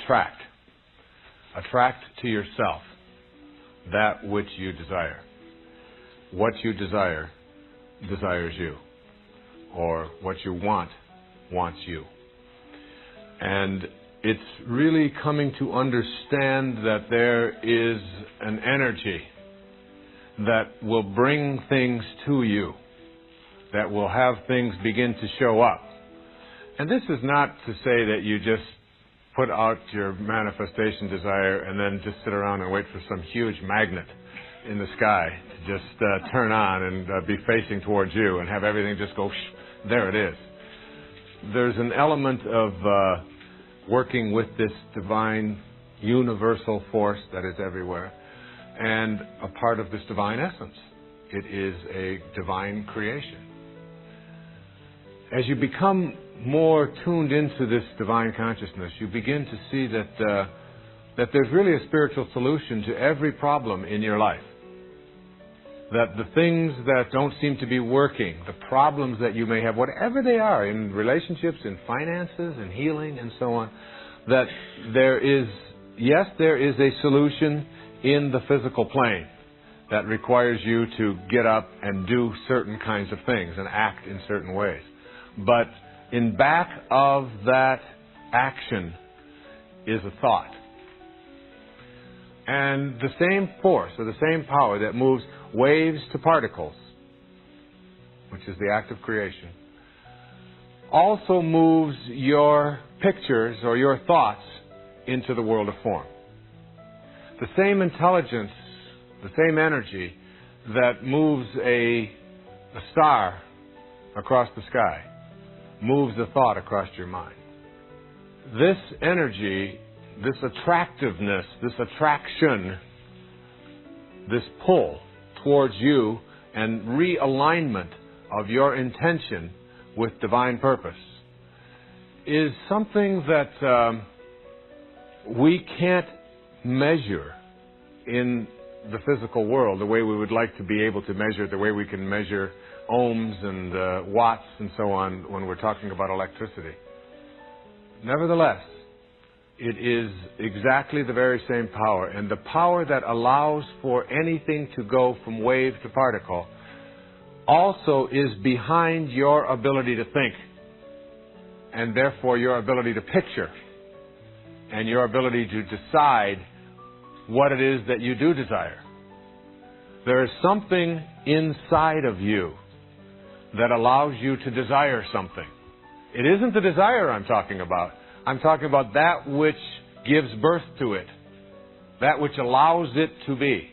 attract. Attract to yourself that which you desire. What you desire desires you. Or what you want wants you. And it's really coming to understand that there is an energy that will bring things to you, that will have things begin to show up. And this is not to say that you just put out your manifestation desire and then just sit around and wait for some huge magnet in the sky to just turn on and be facing towards you and have everything just go, there it is. There's an element of working with this divine universal force that is everywhere and a part of this divine essence. It is a divine creation. As you become more tuned into this divine consciousness, you begin to see that there's really a spiritual solution to every problem in your life. That the things that don't seem to be working, the problems that you may have, whatever they are, in relationships, in finances, in healing, and so on, that there is a solution in the physical plane that requires you to get up and do certain kinds of things and act in certain ways. But in back of that action is a thought. And the same force or the same power that moves waves to particles, which is the act of creation, also moves your pictures or your thoughts into the world of form. The same intelligence, the same energy that moves a star across the sky moves a thought across your mind. This energy, this attractiveness, this attraction, this pull towards you and realignment of your intention with divine purpose is something that we can't measure in the physical world the way we would like to be able to measure it, the way we can measure ohms and watts and so on when we're talking about electricity. Nevertheless, it is exactly the very same power, and the power that allows for anything to go from wave to particle also is behind your ability to think, and therefore your ability to picture, and your ability to decide what it is that you do desire. There is something inside of you that allows you to desire something. It isn't the desire I'm talking about. I'm talking about that which gives birth to it, that which allows it to be.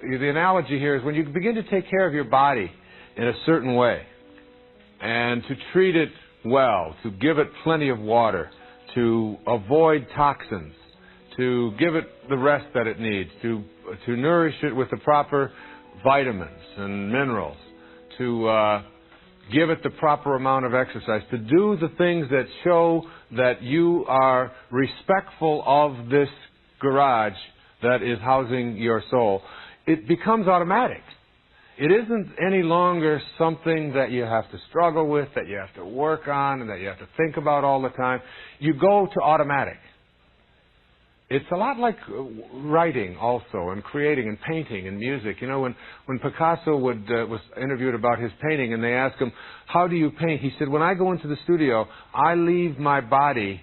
The analogy here is when you begin to take care of your body in a certain way and to treat it well, to give it plenty of water, to avoid toxins, to give it the rest that it needs, to nourish it with the proper vitamins and minerals, to give it the proper amount of exercise, to do the things that show that you are respectful of this garage that is housing your soul. It becomes automatic. It isn't any longer something that you have to struggle with, that you have to work on, and that you have to think about all the time. You go to automatic. It's a lot like writing also, and creating, and painting, and music. You know, when Picasso was interviewed about his painting, and they asked him, how do you paint? He said, when I go into the studio, I leave my body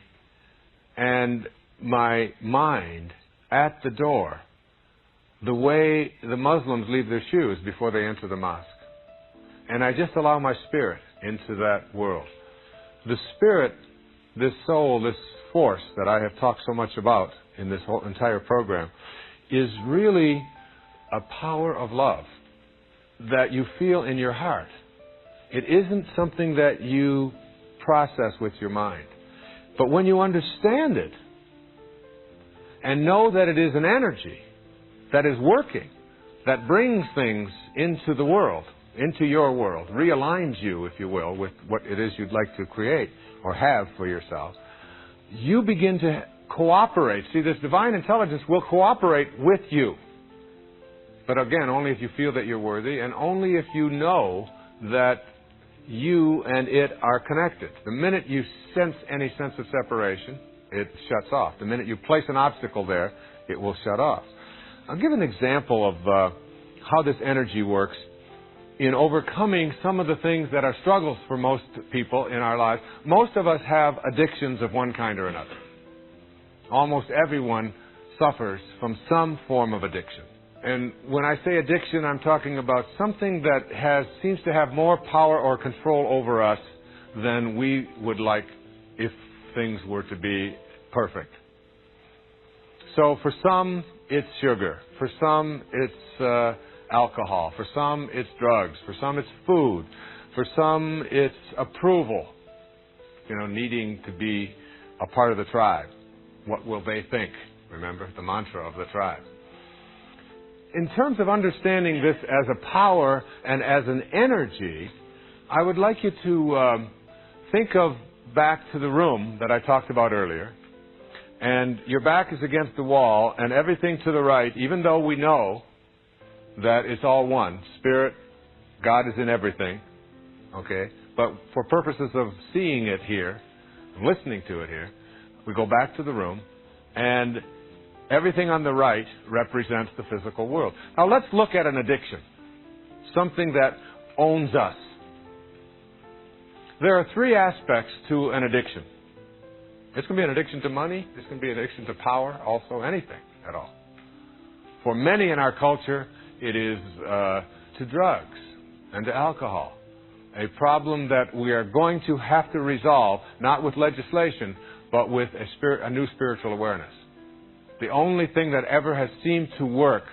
and my mind at the door, the way the Muslims leave their shoes before they enter the mosque. And I just allow my spirit into that world. The spirit, this soul, this force that I have talked so much about in this whole entire program, is really a power of love that you feel in your heart. It isn't something that you process with your mind. But when you understand it and know that it is an energy that is working, that brings things into the world, into your world, realigns you, if you will, with what it is you'd like to create or have for yourself, you begin to cooperate. See, this divine intelligence will cooperate with you. But again, only if you feel that you're worthy, and only if you know that you and it are connected. The minute you sense any sense of separation, it shuts off. The minute you place an obstacle there, it will shut off. I'll give an example of how this energy works in overcoming some of the things that are struggles for most people in our lives. Most of us have addictions of one kind or another. Almost everyone suffers from some form of addiction. And when I say addiction, I'm talking about something that seems to have more power or control over us than we would like if things were to be perfect. So for some, it's sugar. For some, it's alcohol. For some, it's drugs. For some, it's food. For some, it's approval. Needing to be a part of the tribe. What will they think? Remember the mantra of the tribe. In terms of understanding this as a power and as an energy, I would like you to think of back to the room that I talked about earlier. And your back is against the wall, and everything to the right, even though we know that it's all one. Spirit, God is in everything. Okay? But for purposes of seeing it here, listening to it here, we go back to the room, and everything on the right represents the physical world. Now let's look at an addiction. Something that owns us. There are three aspects to an addiction. It's going to be an addiction to money. It's going to be an addiction to power. Also anything at all. For many in our culture, it is to drugs and to alcohol. A problem that we are going to have to resolve, not with legislation, but with a new spiritual awareness. The only thing that ever has seemed to work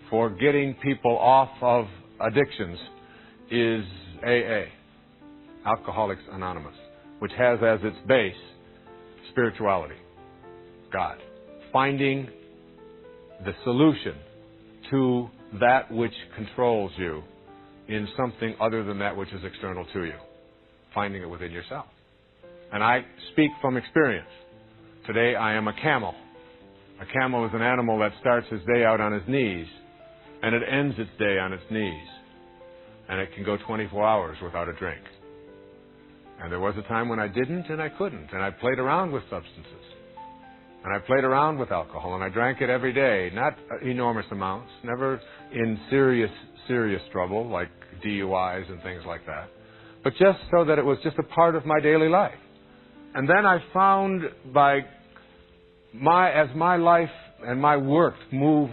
for getting people off of addictions is AA, Alcoholics Anonymous, which has as its base spirituality, God. Finding the solution to that which controls you in something other than that which is external to you. Finding it within yourself. And I speak from experience. Today I am a camel. A camel is an animal that starts his day out on his knees, and it ends its day on its knees. And it can go 24 hours without a drink. And there was a time when I didn't and I couldn't. And I played around with substances. And I played around with alcohol. And I drank it every day. Not enormous amounts. Never in serious trouble like DUIs and things like that. But just so that it was just a part of my daily life. And then I found as my life and my work moved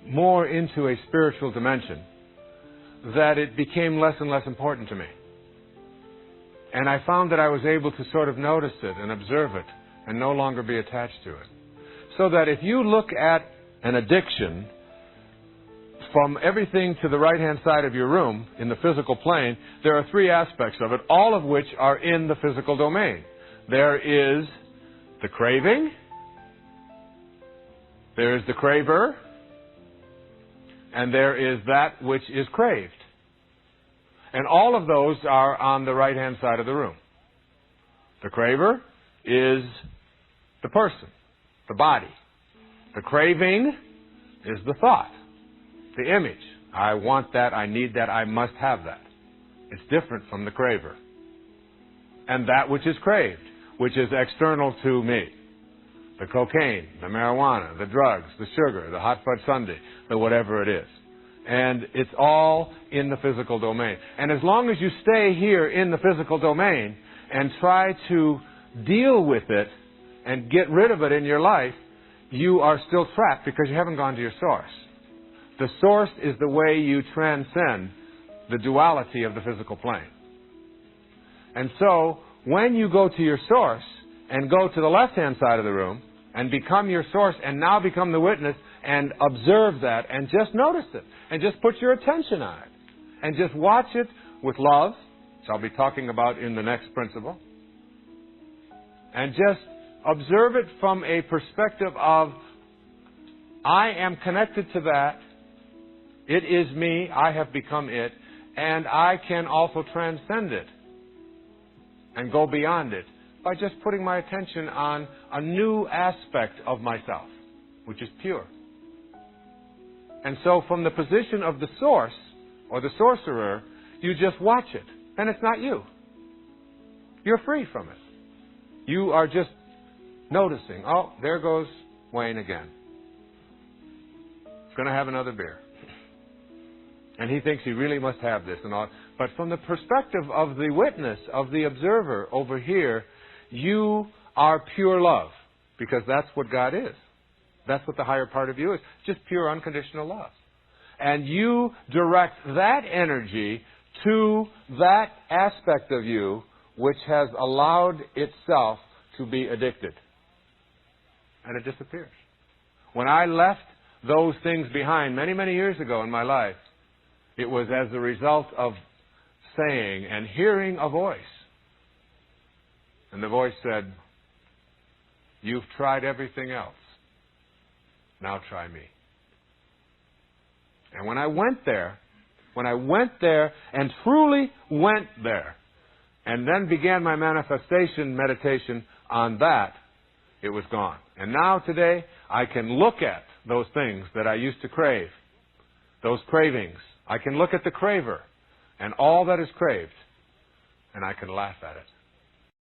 more into a spiritual dimension, that it became less and less important to me. And I found that I was able to sort of notice it and observe it and no longer be attached to it. So that if you look at an addiction from everything to the right-hand side of your room in the physical plane, there are three aspects of it, all of which are in the physical domain. There is the craving, there is the craver, and there is that which is craved. And all of those are on the right-hand side of the room. The craver is the person, the body. The craving is the thought, the image. I want that, I need that, I must have that. It's different from the craver. And that which is craved, which is external to me. The cocaine, the marijuana, the drugs, the sugar, the hot fudge sundae, the whatever it is. And it's all in the physical domain. And as long as you stay here in the physical domain and try to deal with it and get rid of it in your life, you are still trapped because you haven't gone to your source. The source is the way you transcend the duality of the physical plane. And so, when you go to your source and go to the left-hand side of the room and become your source and now become the witness and observe that and just notice it and just put your attention on it and just watch it with love, which I'll be talking about in the next principle, and just observe it from a perspective of I am connected to that, it is me, I have become it, and I can also transcend it and go beyond it by just putting my attention on a new aspect of myself, which is pure. And so from the position of the source, or the sorcerer, you just watch it. And it's not you. You're free from it. You are just noticing, oh, there goes Wayne again. He's going to have another beer. And he thinks he really must have this and all. But from the perspective of the witness, of the observer over here, you are pure love. Because that's what God is. That's what the higher part of you is. Just pure unconditional love. And you direct that energy to that aspect of you which has allowed itself to be addicted. And it disappears. When I left those things behind many, many years ago in my life, it was as a result of saying and hearing a voice. And the voice said, "You've tried everything else. Now try me." And when I went there and truly went there, and then began my manifestation meditation on that, it was gone. And now today, I can look at those things that I used to crave, those cravings. I can look at the craver and all that is craved, and I can laugh at it.